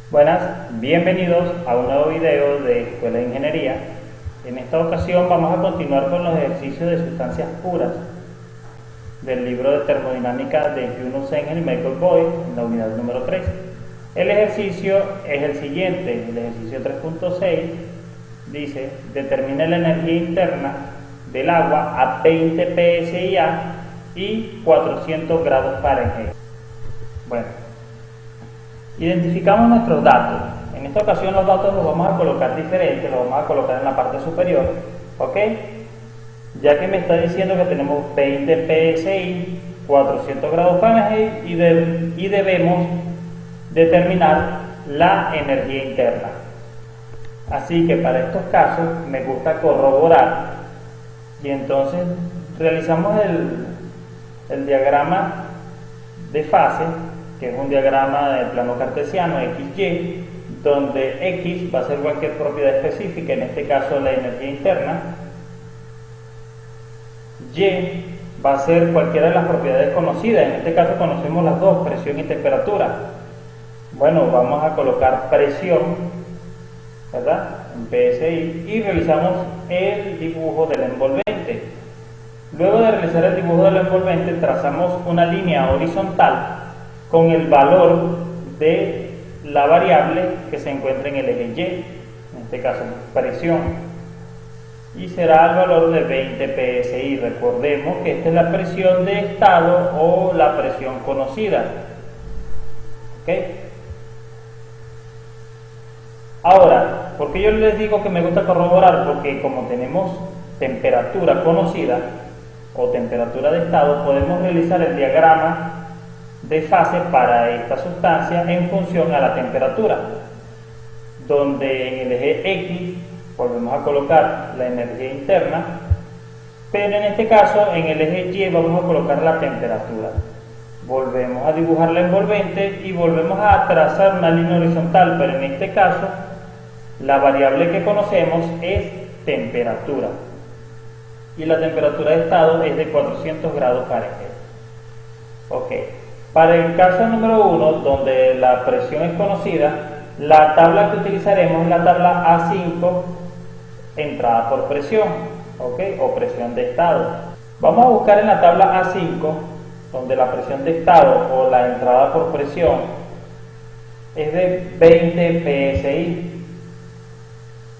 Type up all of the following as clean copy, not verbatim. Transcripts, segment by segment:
Buenas, bienvenidos a un nuevo video de Escuela de Ingeniería. En esta ocasión vamos a continuar con los ejercicios de sustancias puras del libro de termodinámica de Juno Sengel y Michael Boyd en la unidad número 3. El ejercicio es el siguiente, el ejercicio 3.6 dice: determine la energía interna del agua a 20 pSI y 400 grados Fahrenheit. Bueno, identificamos nuestros datos. En esta ocasión los datos los vamos a colocar diferentes, los vamos a colocar en la parte superior, ¿ok? Ya que me está diciendo que tenemos 20 pSI, 400 grados Fahrenheit y debemos determinar la energía interna. Así que para estos casos me gusta corroborar y entonces realizamos el diagrama de fase, que es un diagrama del plano cartesiano XY, donde X va a ser cualquier propiedad específica, en este caso la energía interna, Y va a ser cualquiera de las propiedades conocidas, en este caso conocemos las dos, presión y temperatura. Bueno, vamos a colocar presión, ¿verdad?, en PSI, y realizamos el dibujo del envolvente. Luego de realizar el dibujo del envolvente, trazamos una línea horizontal con el valor de la variable que se encuentra en el eje Y, en este caso presión, y será el valor de 20 pSI. Recordemos que esta es la presión de estado o la presión conocida, ¿ok? Ahora, ¿por qué yo les digo que me gusta corroborar? Porque como tenemos temperatura conocida o temperatura de estado, podemos realizar el diagrama de fase para esta sustancia en función a la temperatura, donde en el eje X volvemos a colocar la energía interna, pero en este caso en el eje Y vamos a colocar la temperatura. Volvemos a dibujar la envolvente y volvemos a trazar una línea horizontal, pero en este caso la variable que conocemos es temperatura y la temperatura de estado es de 400 grados Fahrenheit. Ok. Para el caso número 1, donde la presión es conocida, la tabla que utilizaremos es la tabla A5, entrada por presión, ¿ok?, o presión de estado. Vamos a buscar en la tabla A5, donde la presión de estado o la entrada por presión es de 20 pSI.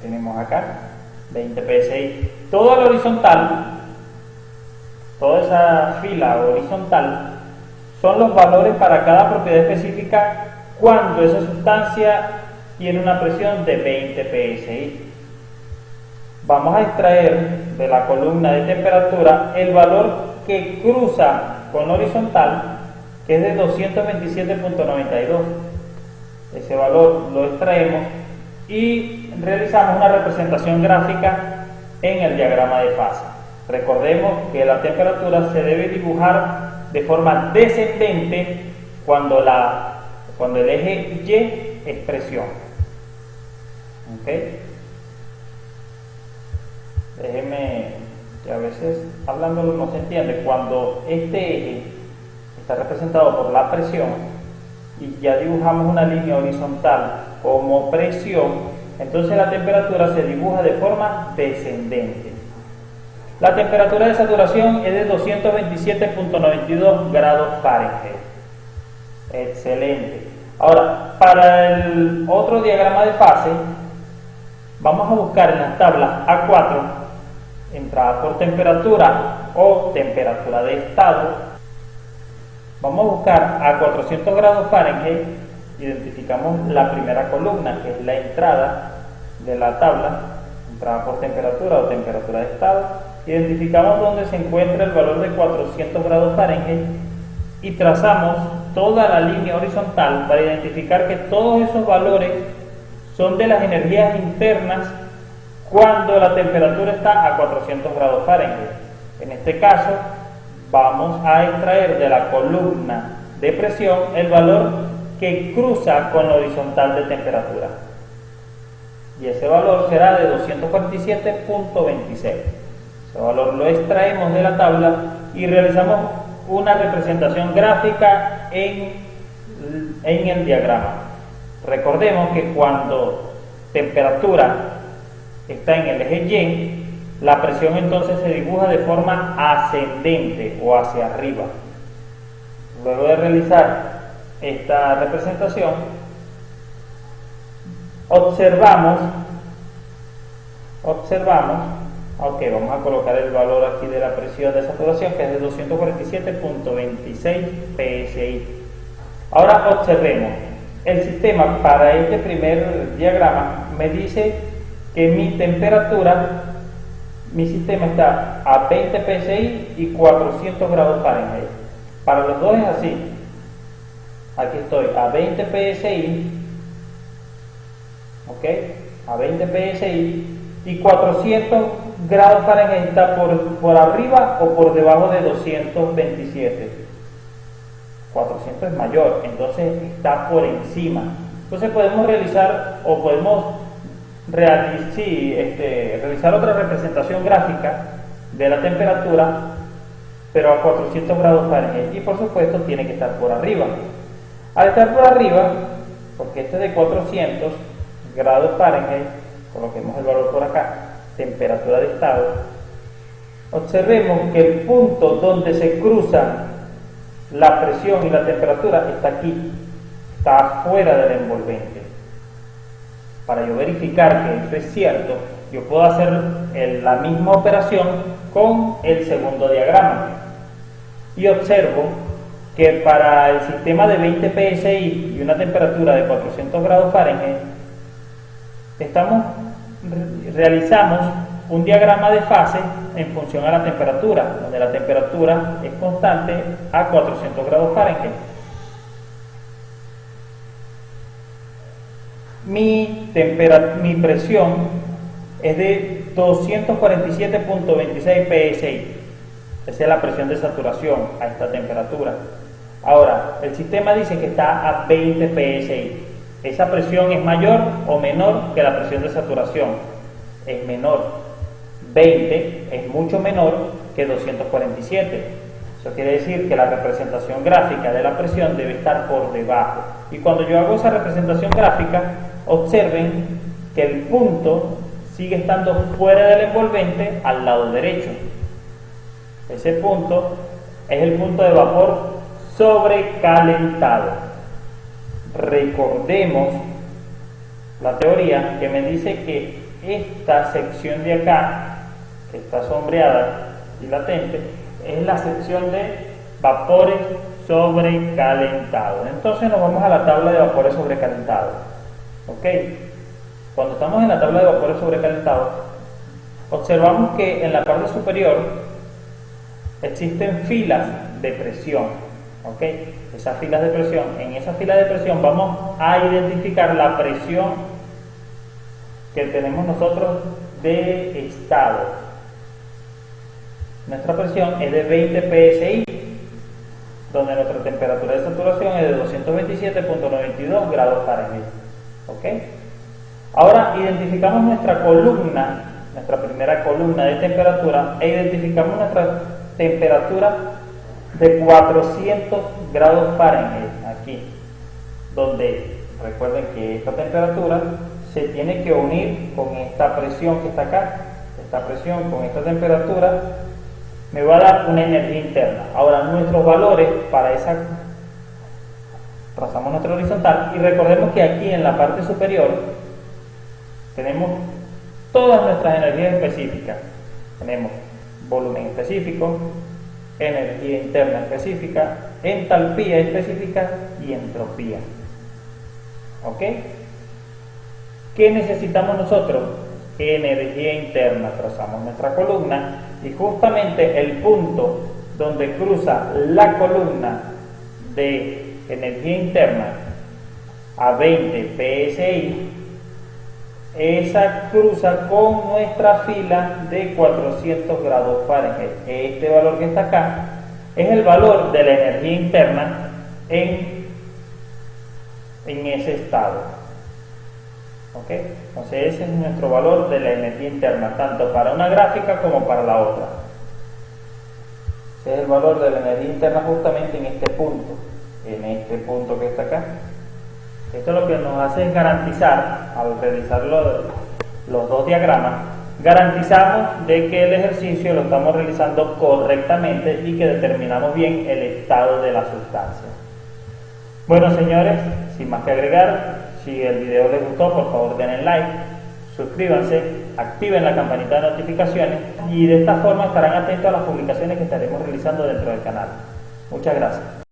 Tenemos acá 20 pSI. Toda la horizontal, toda esa fila horizontal, son los valores para cada propiedad específica cuando esa sustancia tiene una presión de 20 pSI. Vamos a extraer de la columna de temperatura el valor que cruza con horizontal, que es de 227.92. Ese valor lo extraemos y realizamos una representación gráfica en el diagrama de fase. Recordemos que la temperatura se debe dibujar de forma descendente cuando el eje Y es presión. ¿Ok? Déjenme, que a veces hablándolo no se entiende. Cuando este eje está representado por la presión y ya dibujamos una línea horizontal como presión, entonces la temperatura se dibuja de forma descendente. La temperatura de saturación es de 227.92 grados Fahrenheit. Excelente. Ahora, para el otro diagrama de fase, vamos a buscar en las tablas A4, entrada por temperatura o temperatura de estado. Vamos a buscar a 400 grados Fahrenheit, identificamos la primera columna, que es la entrada de la tabla, entrada por temperatura o temperatura de estado. Identificamos dónde se encuentra el valor de 400 grados Fahrenheit y trazamos toda la línea horizontal para identificar que todos esos valores son de las energías internas cuando la temperatura está a 400 grados Fahrenheit. En este caso, vamos a extraer de la columna de presión el valor que cruza con la horizontal de temperatura. Y ese valor será de 247.26. Ese valor lo extraemos de la tabla y realizamos una representación gráfica en el diagrama. Recordemos que cuando temperatura está en el eje Y, la presión entonces se dibuja de forma ascendente o hacia arriba. Luego de realizar esta representación, observamos, ok, vamos a colocar el valor aquí de la presión de saturación, que es de 247.26 psi. Ahora observemos, el sistema para este primer diagrama me dice que mi temperatura, mi sistema está a 20 psi y 400 grados Fahrenheit. Para los dos es así. Aquí estoy a 20 psi, ok, a 20 psi y 400 grados Fahrenheit está por arriba o por debajo de 227. 400 es mayor, entonces está por encima. Entonces podemos realizar o podemos realizar otra representación gráfica de la temperatura, pero a 400 grados Fahrenheit, y por supuesto tiene que estar por arriba. Al estar por arriba, porque este es de 400 grados Fahrenheit, coloquemos el valor por acá, temperatura de estado, observemos que el punto donde se cruzan la presión y la temperatura está aquí, está afuera del envolvente. Para yo verificar que eso es cierto, yo puedo hacer la misma operación con el segundo diagrama y observo que para el sistema de 20 psi y una temperatura de 400 grados Fahrenheit realizamos un diagrama de fase en función a la temperatura, donde la temperatura es constante a 400 grados Fahrenheit. Mi presión es de 247.26 psi. Esa es la presión de saturación a esta temperatura. Ahora, el sistema dice que está a 20 psi. ¿Esa presión es mayor o menor que la presión de saturación? Es menor. 20 es mucho menor que 247. Eso quiere decir que la representación gráfica de la presión debe estar por debajo. Y cuando yo hago esa representación gráfica, observen que el punto sigue estando fuera del envolvente al lado derecho. Ese punto es el punto de vapor sobrecalentado. Recordemos la teoría que me dice que esta sección de acá, que está sombreada y latente, es la sección de vapores sobrecalentados. Entonces nos vamos a la tabla de vapores sobrecalentados. ¿Ok? Cuando estamos en la tabla de vapores sobrecalentados, observamos que en la parte superior existen filas de presión. ¿Ok? Esas filas de presión, en esas filas de presión vamos a identificar la presión que tenemos nosotros de estado. Nuestra presión es de 20 psi, donde nuestra temperatura de saturación es de 227.92 grados Fahrenheit. ¿Ok? Ahora identificamos nuestra columna, nuestra primera columna de temperatura, e identificamos nuestra temperatura de 400 grados Fahrenheit, aquí, donde recuerden que esta temperatura se tiene que unir con esta presión que está acá. Esta presión con esta temperatura me va a dar una energía interna. Ahora nuestros valores para esa, trazamos nuestro horizontal y recordemos que aquí en la parte superior tenemos todas nuestras energías específicas. Tenemos volumen específico, energía interna específica, entalpía específica y entropía. ¿Ok? ¿Qué necesitamos nosotros? Energía interna. Trazamos nuestra columna y justamente el punto donde cruza la columna de energía interna a 20 psi, esa cruza con nuestra fila de 400 grados Fahrenheit. Este valor que está acá es el valor de la energía interna en ese estado. ¿Ok? Entonces ese es nuestro valor de la energía interna, tanto para una gráfica como para la otra. Ese es el valor de la energía interna justamente en este punto que está acá. Esto lo que nos hace es garantizar, al realizar los dos diagramas, garantizamos de que el ejercicio lo estamos realizando correctamente y que determinamos bien el estado de la sustancia. Bueno, señores, sin más que agregar, si el video les gustó, por favor denle like, suscríbanse, activen la campanita de notificaciones y de esta forma estarán atentos a las publicaciones que estaremos realizando dentro del canal. Muchas gracias.